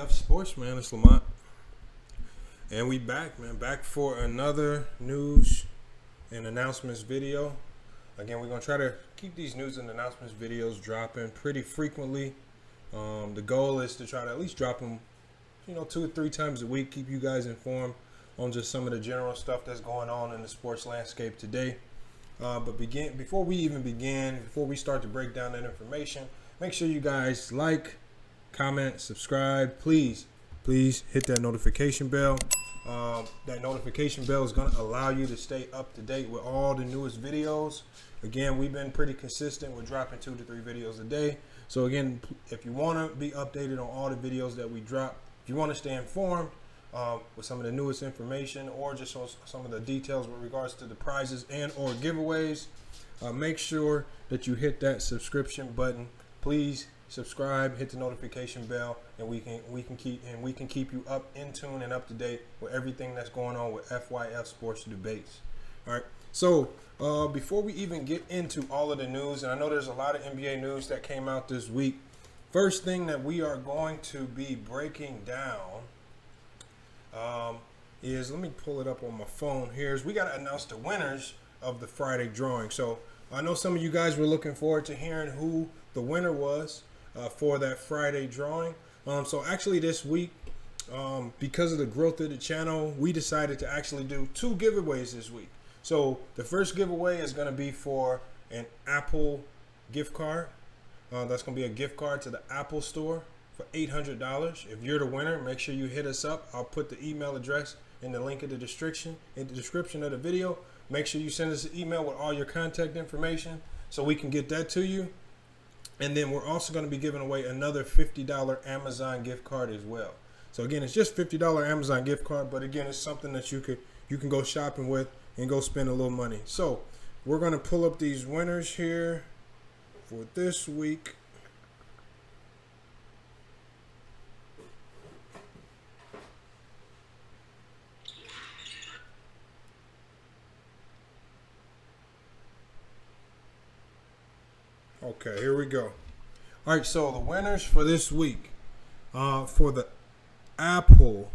FYF Sports, man. It's Lamont. And we back, man. Back for another news and announcements video. Again, we're going to try to keep these news and announcements videos dropping pretty frequently. The goal is to try to at least drop them, 2 or 3 times a week. Keep you guys informed on just some of the general stuff that's going on in the sports landscape today. But before we start to break down that information, make sure you guys like, comment, subscribe. Please hit that notification bell. That notification bell is going to allow you to stay up to date with all the newest videos. Again, we've been pretty consistent. We're dropping 2 to 3 videos a day. So again, if you want to be updated on all the videos that we drop, if you want to stay informed with some of the newest information or just on some of the details with regards to the prizes and or giveaways, make sure that you hit that subscription button. Please subscribe, hit the notification bell, and we can keep you up in tune and up to date with everything that's going on with FYF sports debates. All right. So before we even get into all of the news, and I know there's a lot of NBA news that came out this week. First thing that we are going to be breaking down is, let me pull it up on my phone here, is we got to announce the winners of the Friday drawing. So I know some of you guys were looking forward to hearing who the winner was for that Friday drawing. So actually this week, because of the growth of the channel, we decided to actually do 2 giveaways this week. So the first giveaway is going to be for an Apple gift card. That's going to be a gift card to the Apple store for $800. If you're the winner, make sure you hit us up. I'll put the email address in the link in the description of the video. Make sure you send us an email with all your contact information so we can get that to you. And then we're also going to be giving away another $50 Amazon gift card as well. So again, it's just $50 Amazon gift card, but again, it's something that you can go shopping with and go spend a little money. So we're going to pull up these winners here for this week. Okay, here we go. All right, so the winners for this week for the Apple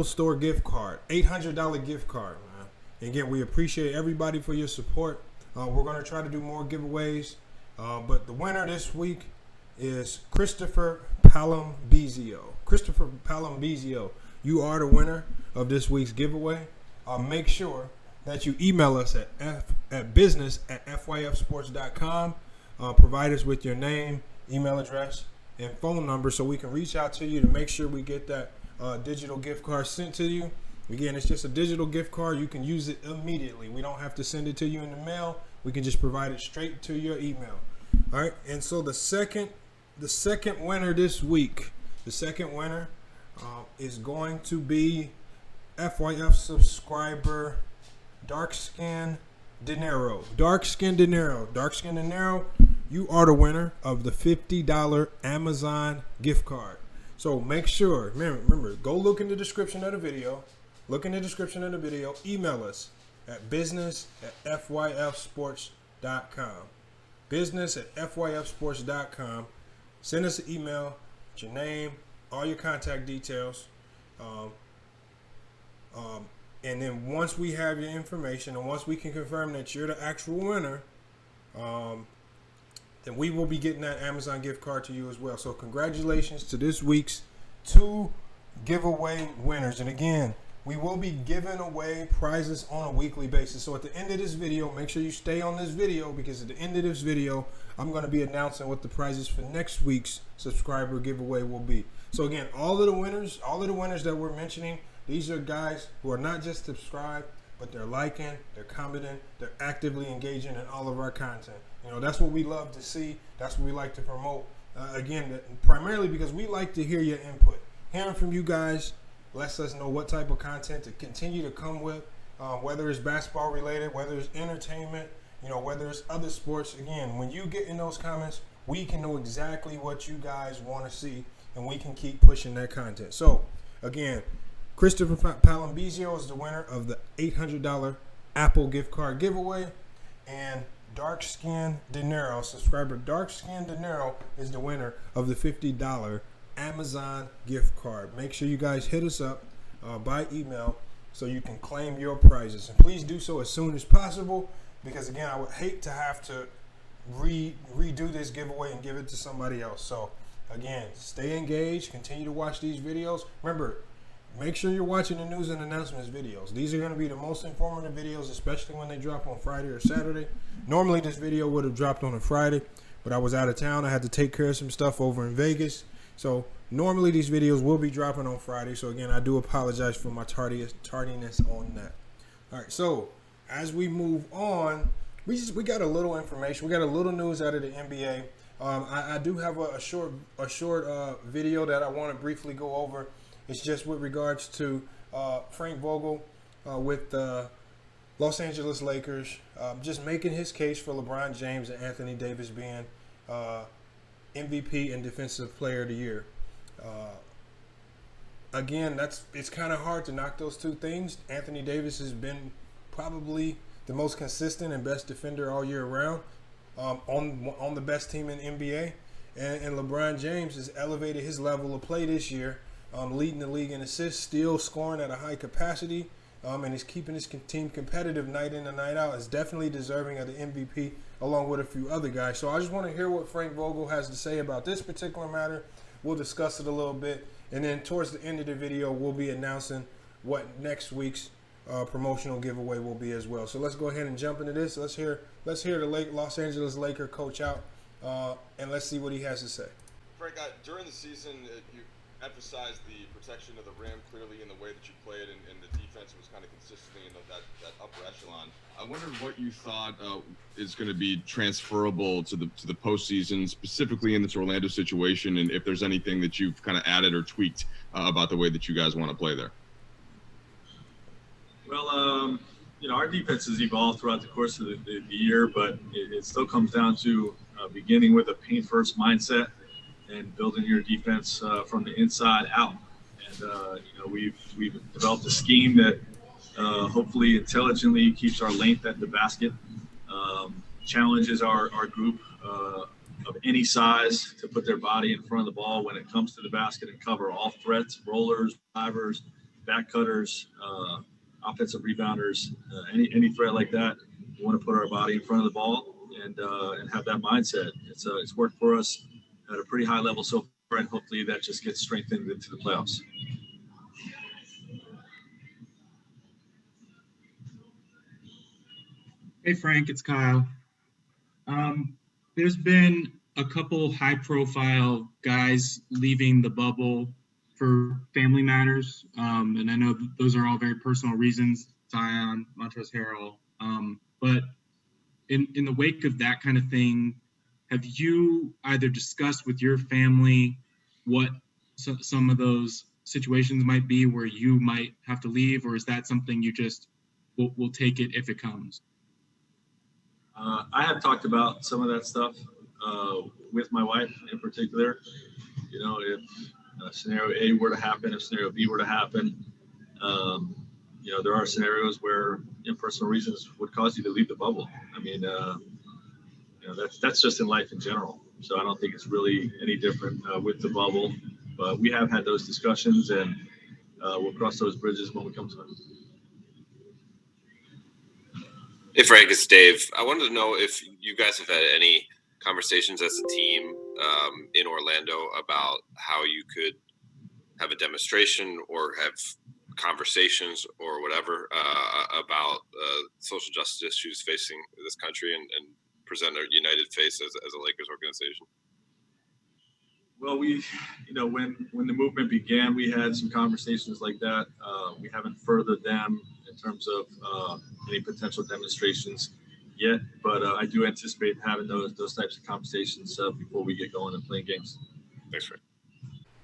Store gift card, $800 gift card. Man. Again, we appreciate everybody for your support. We're going to try to do more giveaways, but the winner this week is Christopher Palambizio. Christopher Palambizio, you are the winner of this week's giveaway. Make sure that you email us at business@fyfsports.com. Provide us with your name, email address, and phone number so we can reach out to you to make sure we get that digital gift card sent to you. Again, it's just a digital gift card. You can use it immediately. We don't have to send it to you in the mail. We can just provide it straight to your email. All right. And so the second winner this week, is going to be FYF subscriber Darkskin Dinero. Darkskin Dinero, you are the winner of the $50 Amazon gift card. So make sure, remember, go look in the description of the video. Email us at business@fyfsports.com. Business@fyfsports.com. Send us an email with your name, all your contact details. And then once we have your information and once we can confirm that you're the actual winner, then we will be getting that Amazon gift card to you as well. So congratulations to this week's 2 giveaway winners. And again, we will be giving away prizes on a weekly basis. So at the end of this video, make sure you stay on this video, because at the end of this video, I'm going to be announcing what the prizes for next week's subscriber giveaway will be. So again, all of the winners that we're mentioning, these are guys who are not just subscribed, but they're liking, they're commenting, they're actively engaging in all of our content. That's what we love to see. That's what we like to promote. Again, primarily because we like to hear your input. Hearing from you guys lets us know what type of content to continue to come with, whether it's basketball related, whether it's entertainment, whether it's other sports. Again, when you get in those comments, we can know exactly what you guys want to see, and we can keep pushing that content. So again, Christopher Palambizio is the winner of the $800 Apple gift card giveaway, and Dark Skin De Niro, subscriber Dark Skin De Niro, is the winner of the $50 Amazon gift card. Make sure you guys hit us up by email so you can claim your prizes. And please do so as soon as possible, because again, I would hate to have to redo this giveaway and give it to somebody else. So again, stay engaged, continue to watch these videos. Remember, make sure you're watching the news and announcements videos. These are going to be the most informative videos, especially when they drop on Friday or Saturday. Normally this video would have dropped on a Friday, but I was out of town. I had to take care of some stuff over in Vegas. So normally these videos will be dropping on Friday. So again, I do apologize for my tardiness on that. All right, so as we move on, we got a little information. We got a little news out of the NBA. I do have a short video that I want to briefly go over. It's just with regards to Frank Vogel with the Los Angeles Lakers, just making his case for LeBron James and Anthony Davis being MVP and Defensive Player of the Year. Again, it's kind of hard to knock those two things. Anthony Davis has been probably the most consistent and best defender all year round on the best team in NBA. And LeBron James has elevated his level of play this year, leading the league in assists, still scoring at a high capacity, and he's keeping his team competitive night in and night out. Is definitely deserving of the MVP along with a few other guys. So I just want to hear what Frank Vogel has to say about this particular matter. We'll discuss it a little bit, and then towards the end of the video, we'll be announcing what next week's promotional giveaway will be as well. So let's go ahead and jump into this. Let's hear the Los Angeles Laker coach out, and let's see what he has to say. Frank, during the season, you emphasized the protection of the rim clearly in the way that you played, and the defense was kind of consistently in that upper echelon. I wondered what you thought is going to be transferable to the postseason, specifically in this Orlando situation, and if there's anything that you've kind of added or tweaked about the way that you guys want to play there. Well, our defense has evolved throughout the course of the year, but it still comes down to beginning with a paint-first mindset and building your defense from the inside out. And we've developed a scheme that hopefully intelligently keeps our length at the basket, challenges our group of any size to put their body in front of the ball when it comes to the basket and cover all threats, rollers, drivers, back cutters, offensive rebounders, any threat like that. We want to put our body in front of the ball and have that mindset. It's worked for us at a pretty high level so far, and hopefully that just gets strengthened into the playoffs. Hey Frank, it's Kyle. There's been a couple high-profile guys leaving the bubble for family matters, and I know those are all very personal reasons, Zion, Montrezl Harrell, but in the wake of that kind of thing, have you either discussed with your family what some of those situations might be where you might have to leave, or is that something you just will take it if it comes? I have talked about some of that stuff with my wife in particular. If scenario A were to happen, if scenario B were to happen, there are scenarios where personal reasons would cause you to leave the bubble. I mean, that's just in life in general. So I don't think it's really any different with the bubble. But we have had those discussions, and we'll cross those bridges when we come to them. Hey Frank, it's Dave. I wanted to know if you guys have had any conversations as a team in Orlando about how you could have a demonstration or have conversations or whatever about social justice issues facing this country and present a united face as a Lakers organization. Well, when the movement began, we had some conversations like that. We haven't furthered them in terms of any potential demonstrations yet, but I do anticipate having those types of conversations before we get going and playing games. Thanks, Frank.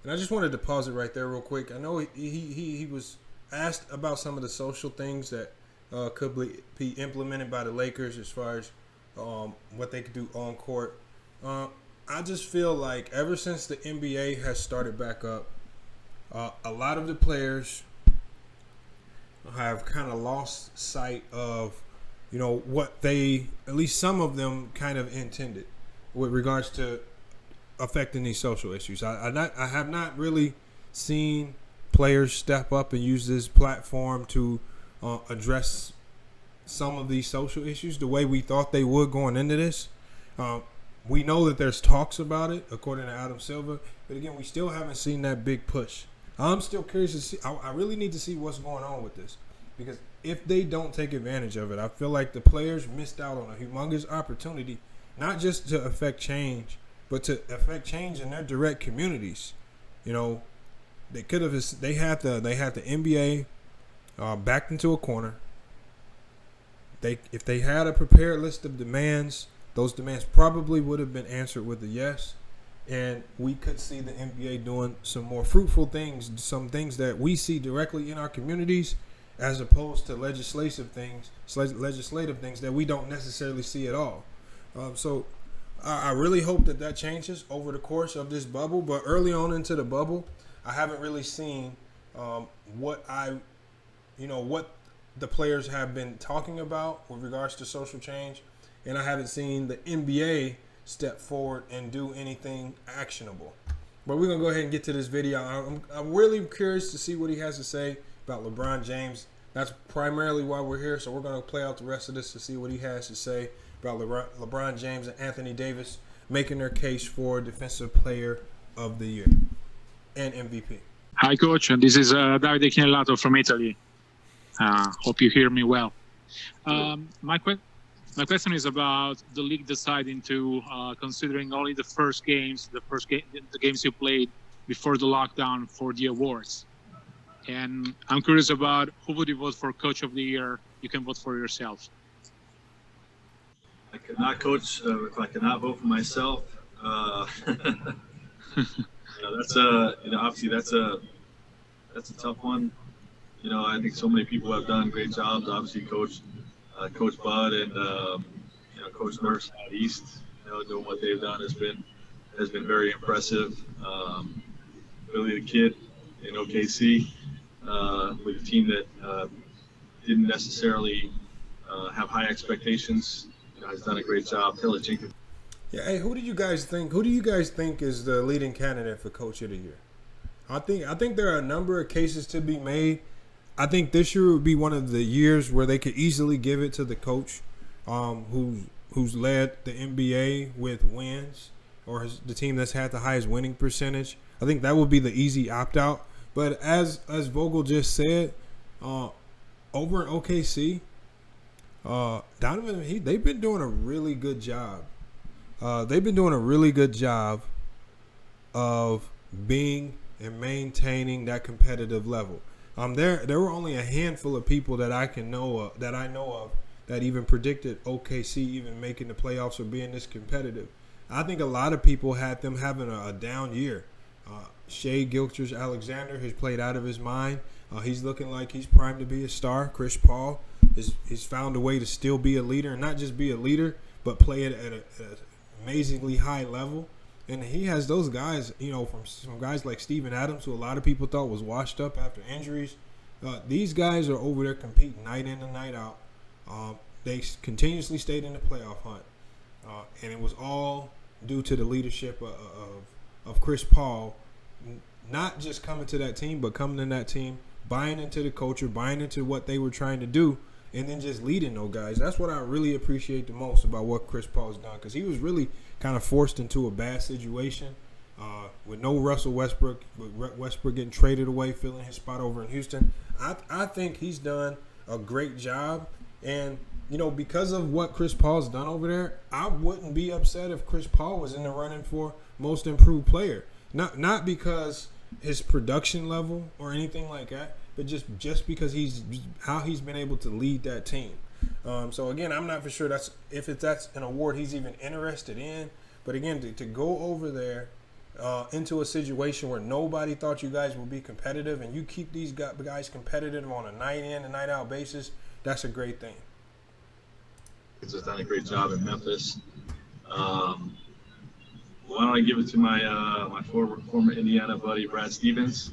And I just wanted to pause it right there real quick. I know he was asked about some of the social things that could be implemented by the Lakers as far as what they could do on court. I just feel like ever since the NBA has started back up, a lot of the players have kind of lost sight of what they, at least some of them, kind of intended with regards to affecting these social issues. I have not really seen players step up and use this platform to address some of these social issues the way we thought they would going into this. We know that there's talks about it, according to Adam Silver, but again, we still haven't seen that big push. I'm still curious to see. I really need to see what's going on with this, because if they don't take advantage of it, I feel like the players missed out on a humongous opportunity, not just to affect change, but to affect change in their direct communities. They could have. They had the NBA backed into a corner. If they had a prepared list of demands, those demands probably would have been answered with a yes, and we could see the NBA doing some more fruitful things, some things that we see directly in our communities, as opposed to legislative things that we don't necessarily see at all. So I really hope that changes over the course of this bubble. But early on into the bubble, I haven't really seen what the players have been talking about with regards to social change, and I haven't seen the NBA step forward and do anything actionable. But we're gonna go ahead and get to this video. I'm really curious to see what he has to say about LeBron James. That's primarily why we're here. So we're gonna play out the rest of this to see what he has to say about LeBron James and Anthony Davis making their case for Defensive Player of the Year and MVP. Hi, Coach. This is Davide Chinellato from Italy. Hope you hear me well. My question is about the league deciding to considering only the games you played before the lockdown for the awards. And I'm curious about who would you vote for Coach of the Year? You can vote for yourself. I could not coach if I could not vote for myself. Obviously that's a tough one. I think so many people have done great jobs. Obviously, Coach Bud and Coach Nurse out East, doing what they've done has been very impressive. Billy the Kid in OKC with a team that didn't necessarily have high expectations, has done a great job. Taylor Jenkins. Yeah. Hey, who do you guys think is the leading candidate for Coach of the Year? I think there are a number of cases to be made. I think this year would be one of the years where they could easily give it to the coach who's led the NBA with wins, or the team that's had the highest winning percentage. I think that would be the easy opt-out. But as Vogel just said, over in OKC, Donovan, they've been doing a really good job. They've been doing a really good job of being and maintaining that competitive level. There were only a handful of people that I know of that even predicted OKC even making the playoffs or being this competitive. I think a lot of people had them having a down year. Shai Gilgeous-Alexander has played out of his mind. He's looking like he's primed to be a star. Chris Paul he's found a way to still be a leader, and not just be a leader, but play it at an amazingly high level. And he has those guys, from some guys like Steven Adams, who a lot of people thought was washed up after injuries. These guys are over there competing night in and night out. They continuously stayed in the playoff hunt. And it was all due to the leadership of Chris Paul, not just coming to that team, but coming in that team, buying into the culture, buying into what they were trying to do, and then just leading those guys. That's what I really appreciate the most about what Chris Paul's done, because he was really kind of forced into a bad situation with no Russell Westbrook, with Westbrook getting traded away, filling his spot over in Houston. I think he's done a great job, and because of what Chris Paul's done over there, I wouldn't be upset if Chris Paul was in the running for Most Improved Player. Not because his production level or anything like that, but just because how he's been able to lead that team. So again, I'm not for sure that's an award he's even interested in. But again, to go over there into a situation where nobody thought you guys would be competitive, and you keep these guys competitive on a night in and night out basis, that's a great thing. He's done a great job in Memphis. Why don't I give it to my former Indiana buddy, Brad Stevens.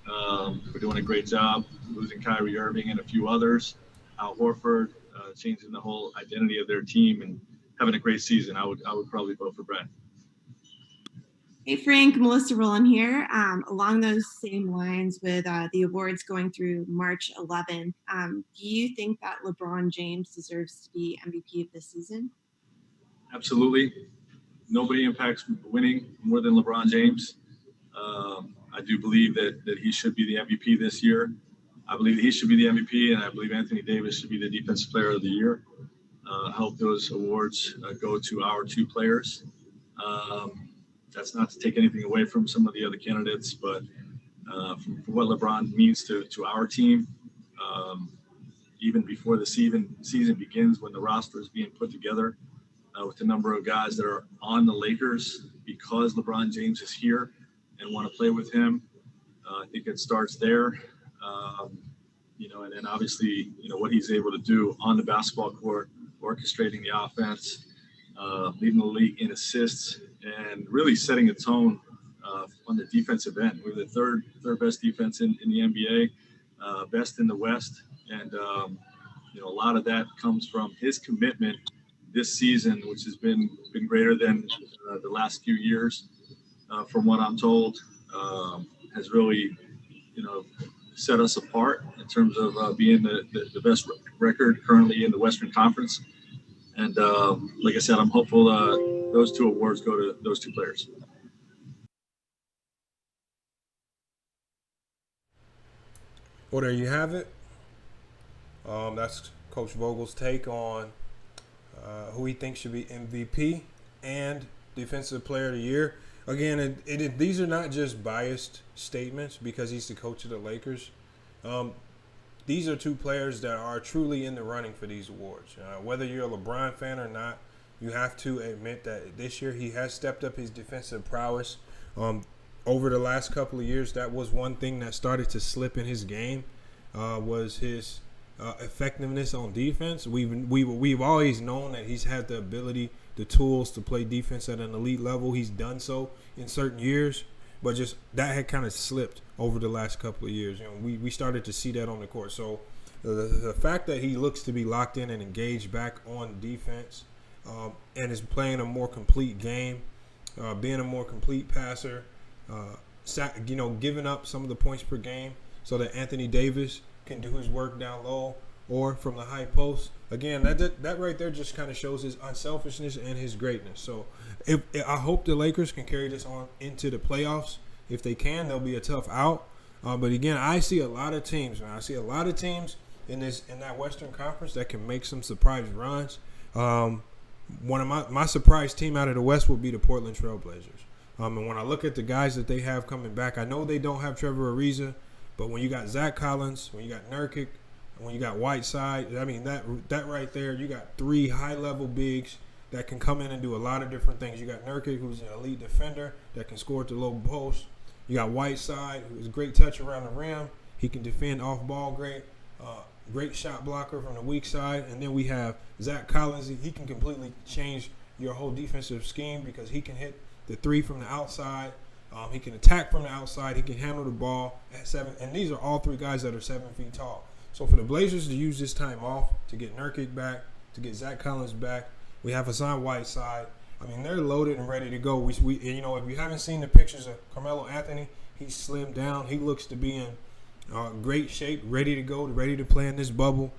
We're doing a great job losing Kyrie Irving and a few others. Al Horford changing the whole identity of their team and having a great season, I would probably vote for Brad. Hey Frank, Melissa Rowland here. Along those same lines with the awards going through March 11th, do you think that LeBron James deserves to be MVP of this season? Absolutely. Nobody impacts winning more than LeBron James. I do believe that he should be the MVP this year. I believe that he should be the MVP, and I believe Anthony Davis should be the Defensive Player of the Year. I hope those awards go to our two players. That's not to take anything away from some of the other candidates, but from what LeBron means to our team, even before the season begins, when the roster is being put together with the number of guys that are on the Lakers because LeBron James is here and want to play with him, I think it starts there. And then obviously, what he's able to do on the basketball court, orchestrating the offense, leading the league in assists, and really setting a tone on the defensive end. We're the third best defense in the NBA, best in the West. And, a lot of that comes from his commitment this season, which has been greater than the last few years, from what I'm told, has really, set us apart in terms of being the best record currently in the Western Conference. And like I said, I'm hopeful those two awards go to those two players. Well, there you have it. That's Coach Vogel's take on who he thinks should be MVP and Defensive Player of the Year. Again, these are not just biased statements because he's the coach of the Lakers. These are two players that are truly in the running for these awards. Whether you're a LeBron fan or not, you have to admit that this year he has stepped up his defensive prowess. Over the last couple of years, that was one thing that started to slip in his game, was his effectiveness on defense. We've always known that he's had the ability, the tools to play defense at an elite level. He's done so in certain years, but just that had kind of slipped over the last couple of years. We started to see that on the court. So the fact that he looks to be locked in and engaged back on defense, and is playing a more complete game, being a more complete passer, giving up some of the points per game so that Anthony Davis can do his work down low or from the high post. Again, that right there just kind of shows his unselfishness and his greatness. So I hope the Lakers can carry this on into the playoffs. If they can, they'll be a tough out. But again, I see a lot of teams, man. I see a lot of teams in that Western Conference that can make some surprise runs. One of my surprise team out of the West will be the Portland Trail Blazers. And when I look at the guys that they have coming back, I know they don't have Trevor Ariza, but when you got Zach Collins, when you got Nurkic, when you got Whiteside, I mean, that right there, you got three high-level bigs that can come in and do a lot of different things. You got Nurkic, who's an elite defender that can score at the low post. You got Whiteside, who's a great touch around the rim. He can defend off-ball great. Great shot blocker from the weak side. And then we have Zach Collins. He can completely change your whole defensive scheme because he can hit the three from the outside. He can attack from the outside. He can handle the ball at 7. And these are all three guys that are 7 feet tall. So for the Blazers to use this time off, to get Nurkic back, to get Zach Collins back, we have Hassan Whiteside. I mean, they're loaded and ready to go. If you haven't seen the pictures of Carmelo Anthony, he's slimmed down. He looks to be in great shape, ready to go, ready to play in this bubble.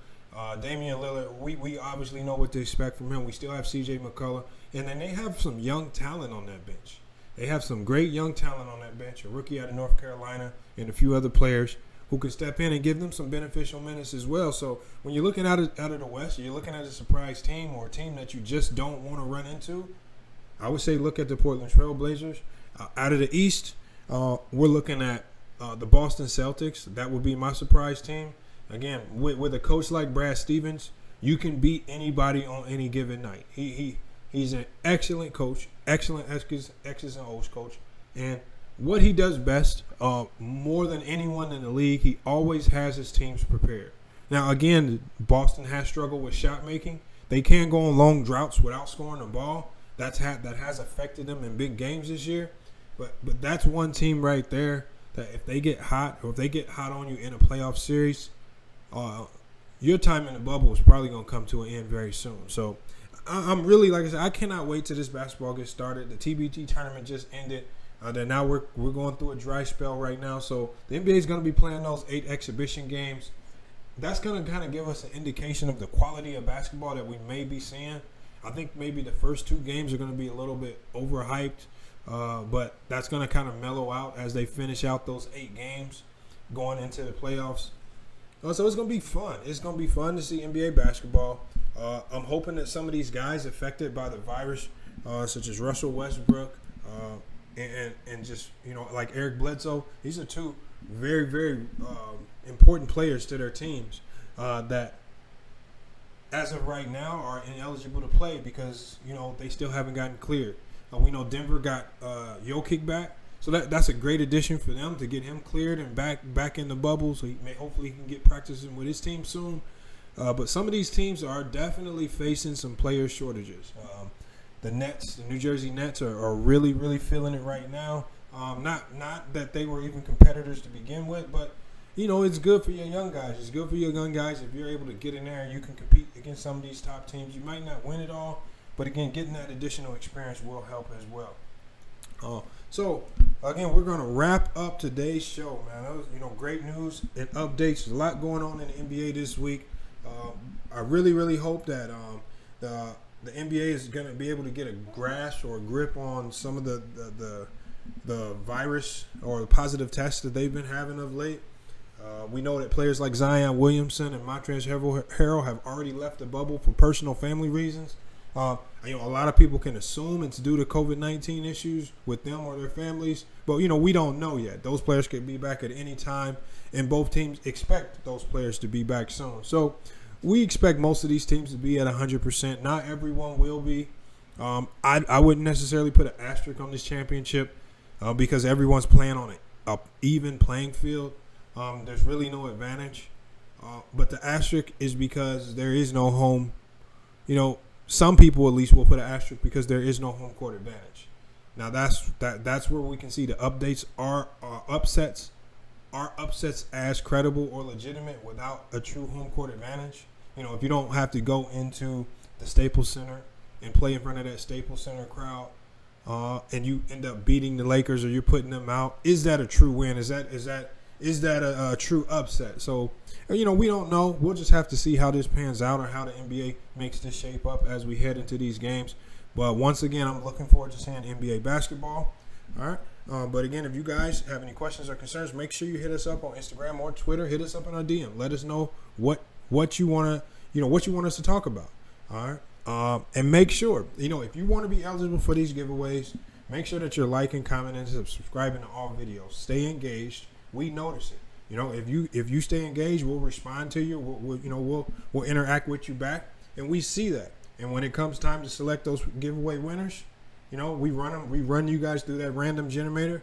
Damian Lillard, we obviously know what to expect from him. We still have C.J. McCullough. And then they have some young talent on that bench. They have some great young talent on that bench, a rookie out of North Carolina and a few other players who can step in and give them some beneficial minutes as well. So when you're looking out of the West, you're looking at a surprise team or a team that you just don't want to run into, I would say look at the Portland Trail Blazers. Out of the East, we're looking at the Boston Celtics. That would be my surprise team. Again, with a coach like Brad Stevens, you can beat anybody on any given night. He's an excellent coach, excellent X's and O's coach. And what he does best, more than anyone in the league, he always has his teams prepared. Now, again, Boston has struggled with shot making. They can't go on long droughts without scoring the ball. That has affected them in big games this year. But that's one team right there that if they get hot or if they get hot on you in a playoff series, your time in the bubble is probably going to come to an end very soon. So I'm really, like I said, I cannot wait till this basketball gets started. The TBT tournament just ended. Then now we're going through a dry spell right now. So the NBA is going to be playing those 8 exhibition games. That's going to kind of give us an indication of the quality of basketball that we may be seeing. I think maybe the first 2 games are going to be a little bit overhyped, but that's going to kind of mellow out as they finish out those 8 games going into the playoffs. So it's going to be fun. It's going to be fun to see NBA basketball. I'm hoping that some of these guys affected by the virus, such as Russell Westbrook and just, like Eric Bledsoe, these are 2 very, very important players to their teams that as of right now are ineligible to play because, they still haven't gotten cleared. We know Denver got Jokic back. So that's a great addition for them to get him cleared and back in the bubble. So hopefully he can get practicing with his team soon. But some of these teams are definitely facing some player shortages. The Nets, the New Jersey Nets, are really, really feeling it right now. Not that they were even competitors to begin with, but it's good for your young guys. It's good for your young guys if you're able to get in there and you can compete against some of these top teams. You might not win it all, but again, getting that additional experience will help as well. So again, we're going to wrap up today's show, man. That was, great news and updates. There's a lot going on in the NBA this week. I really, really hope that the NBA is going to be able to get a grasp or a grip on some of the virus or the positive tests that they've been having of late. We know that players like Zion Williamson and Montrezl Harrell have already left the bubble for personal family reasons. A lot of people can assume it's due to COVID-19 issues with them or their families, but we don't know yet. Those players could be back at any time, and both teams expect those players to be back soon. So we expect most of these teams to be at 100%. Not everyone will be. I wouldn't necessarily put an asterisk on this championship because everyone's playing on an even playing field. There's really no advantage, but the asterisk is because there is no home. Some people at least will put an asterisk because there is no home court advantage. Now that's where we can see the updates are upsets. Are upsets as credible or legitimate without a true home court advantage? If you don't have to go into the Staples Center and play in front of that Staples Center crowd, and you end up beating the Lakers or you're putting them out, is that a true win? Is that a true upset? So, we don't know. We'll just have to see how this pans out or how the NBA makes this shape up as we head into these games. But once again, I'm looking forward to seeing NBA basketball. All right. But again, if you guys have any questions or concerns, make sure you hit us up on Instagram or Twitter. Hit us up in our DM. Let us know what you want us to talk about. All right. And make sure, if you want to be eligible for these giveaways, make sure that you're liking, commenting, and subscribing to all videos. Stay engaged. We notice it. If you stay engaged, we'll respond to you. We'll interact with you back, and we see that. And when it comes time to select those giveaway winners, we run you guys through that random generator.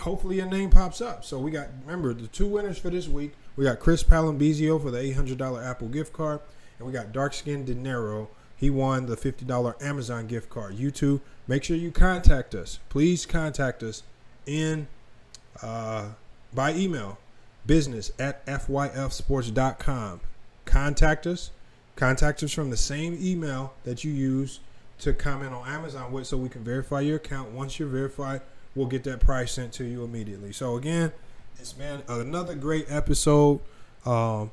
Hopefully your name pops up. So remember the 2 winners for this week. We got Chris Palambizio for the $800 Apple gift card, and we got Dark Skin Dinero. He won the $50 Amazon gift card. You two, make sure you contact us. Please contact us by email, business@fyfsports.com. Contact us from the same email that you use to comment on Amazon with, so we can verify your account. Once you're verified, we'll get that prize sent to you immediately. So again, it's been another great episode. Man.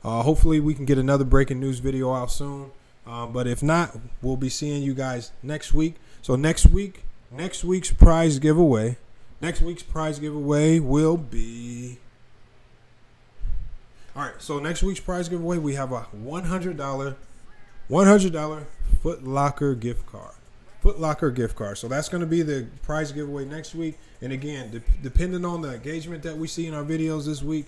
Hopefully we can get another breaking news video out soon. But if not, we'll be seeing you guys next week. So next week's prize giveaway will be. All right. So next week's prize giveaway, we have a $100 Foot Locker gift card. So that's going to be the prize giveaway next week. And again, depending on the engagement that we see in our videos this week,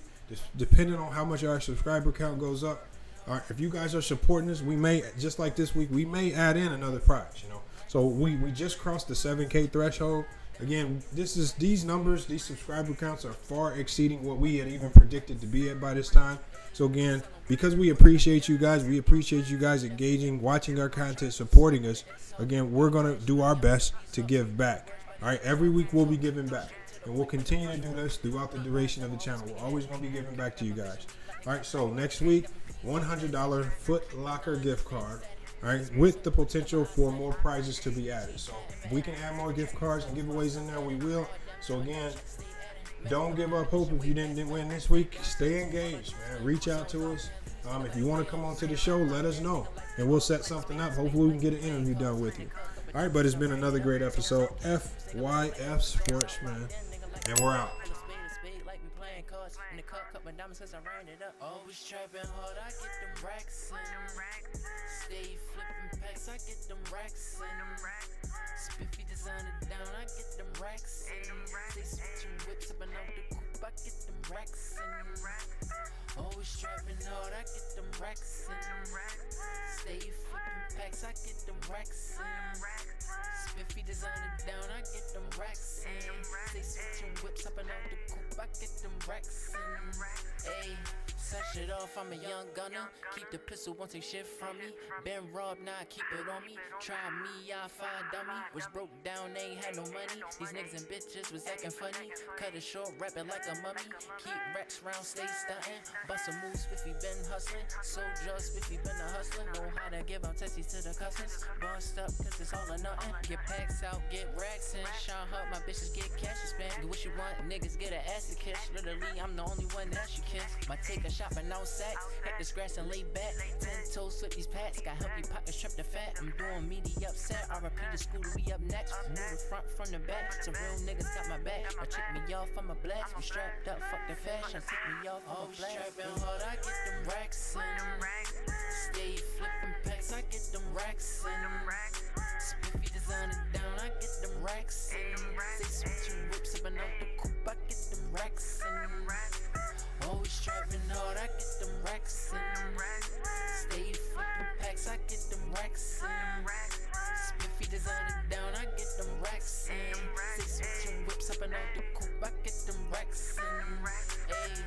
depending on how much our subscriber count goes up, all right, if you guys are supporting us, we may, just like this week, we may add in another prize. So we just crossed the 7K threshold. Again, these numbers, these subscriber counts are far exceeding what we had even predicted to be at by this time. So again, because we appreciate you guys engaging, watching our content, supporting us. Again, we're going to do our best to give back. All right, every week we'll be giving back. and we'll continue to do this throughout the duration of the channel. We're always going to be giving back to you guys. All right, so next week, $100 Foot Locker gift card. All right, with the potential for more prizes to be added. So if we can add more gift cards and giveaways in there, we will. So again, don't give up hope if you didn't win this week. Stay engaged, man. Reach out to us. If you want to come on to the show, let us know, and we'll set something up. Hopefully, we can get an interview done with you. All right, but it's been another great episode. FYF Sports, man, and we're out. In the cup my diamonds cause I ran it up. Always trapping hard, I get them racks in. Stay flipping packs, I get them racks in. Spiffy design it down, I get them racks in. Stay switching whips up and out the coupe, I get them racks in. Always trapping hard, I get them racks in. Stay flipping packs, I get them racks in. Spiffy design it down, I get them racks in. Stay switching whips up and out the coupe, I get them racks in. Ayy, set shit off, I'm a young gunner. Keep the pistol, won't take shit from me. Been robbed, now I keep it on me. Try me, I find dummy. Was broke down, they ain't had no money. These niggas and bitches was acting funny. Cut it short, rap it like a mummy. Keep racks round, stay stunting. Bust a move, Spiffy been hustling. Soldier, Spiffy been a hustling. Know how to give out testies to the cousins. Bust up, cause it's all or nothing. Get packs out, get racks in. Shine hard, my bitches get cash to spend. Do what you want, niggas get an acid kiss. Literally, I'm the only one that she kiss. My take a shopping no sacks. Hit the scratch and lay back. 10 toes with these packs. Got healthy pockets, trip the fat. I'm doing media upset. I repeat the school, we up next. Move the front from the back. Some real niggas got my back. I check me off, I'm a blast. We strapped up, fuck the fashion. Take me off, I'm a blast. Trapping hard, I get them racks in. Stay flipping packs, I get them racks in. Spiffy design it down, I get them racks in. Stay switching whips up and out the coupe, I get them racks in. Always trapping hard, I get them racks in. Stay flipping packs, I get them racks in. Spiffy design it down, I get them racks in. Stay switching whips up and out the coupe, I get them racks in. Ayy.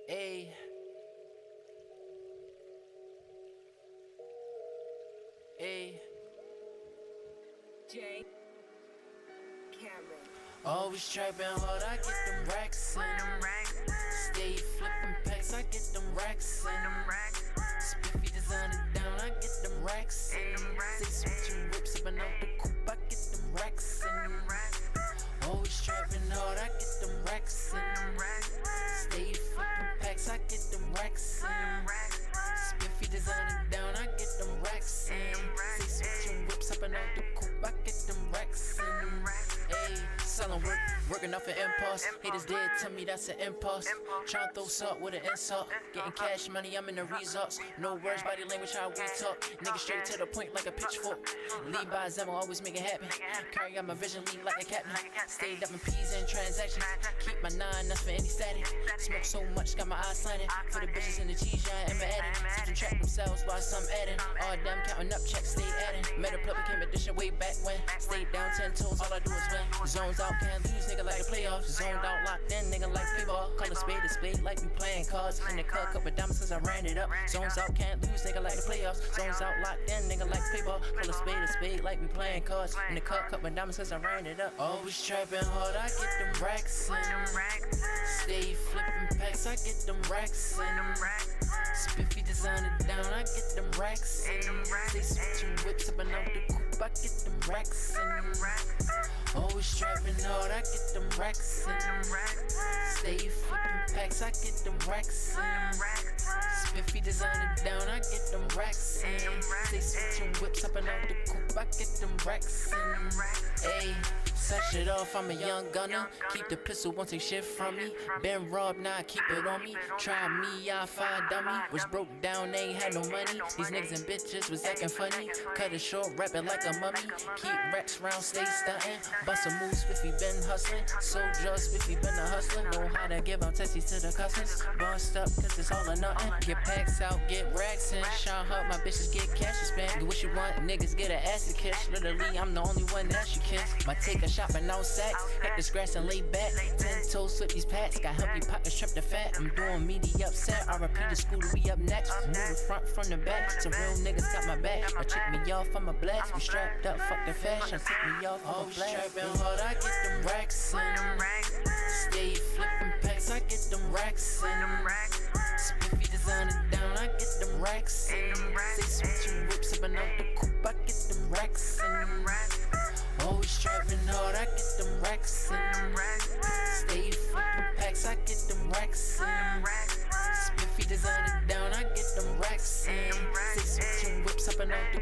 Ayy. Ayy. J. Cameron. Always trapping hard, I get them racks in. Stay flipping packs, I get them racks in. Spiffy design it down, I get them racks in. Stay switching whips up and out the coupe, I get them racks in. Always trapping hard, I get them racks in. Stay flipping packs, I get them racks in. Spiffy design it down, I get them racks in. Stay switching whips up and out the coupe, I get them racks in. Ayy, selling work, working off an impulse. Haters dead, tell me that's an impulse. Tryna throw salt with an insult. Getting cash money, I'm in the results. No words, body language, how we talk. Nigga straight to the point like a pitchfork. Lead by example, always make it happen. Carry out my vision, lead like a captain. Stayed up in P's and transactions. Keep my 9, that's for any static. Smoke so much, got my eyes slanted. For the bitches in the cheese, yeah, and my adding. Seem to track themselves while some adding. All them counting up checks, stay adding. Met a public edition way back when. Stayed down 10 toes, all I do is win. Zones out, can't lose, nigga like the playoffs. Zoned out, locked in, nigga like play ball. Call a spade like we playing cards. In the cup of diamonds since I ran it up. Zones out, can't lose, nigga like the playoffs. Zones out, locked in, nigga like play ball. Call a spade like we playing cards. In the cup of diamonds since I ran it up. Always trapping hard, I get them racks in. Stay flipping packs, I get them racks in. Spiffy design it down, I get them racks in. Stay switching whips up and out the coupe, I get them racks in. Always trapping hard, I get them racks in. Stay flipping packs, I get them racks in. Spiffy design it down, I get them racks in. Stay switching whips up and out the coupe, I get them racks in. Ayy. Set shit off, I'm a young gunner. Keep the pistol, won't take shit from me. Been robbed, now I keep it on me. Try me, I find dummy. Was broke down, they ain't had no money. These niggas and bitches was acting funny. Cut it short, rap it like a mummy. Keep racks round, stay stunting. Bust a move, Spiffy been hustling. Soldier, Spiffy been a hustling. Know how to give out testies to the cousins. Bust up, cause it's all or nothing. Get packs out, get racks in. Shine hard, my bitches get cash to spend. Do what you want, niggas get an acid kiss. Literally, I'm the only one that you kiss. My take a shopping on sacks. Hit the scratch and lay back. 10 toes with these packs. Got healthy pockets, trip the fat. I'm doing meaty upset. RIP the scooter, we up next. Move the front from the back. Some real niggas got my back. Or check me off, I'm a blast. We strapped up, fuck the fashion. Take me off, I'm a blast. Trapping hard, I get them racks in. Stay flipping packs, I get them racks in. Spiffy design it down, I get them racks in. Say switching whips up and out the coupe, I get them racks in. Always trapping hard, I get them racks in. Stay flipping packs, I get them racks in. Spiffy design it down, I get them racks in. Say switching whips up and out the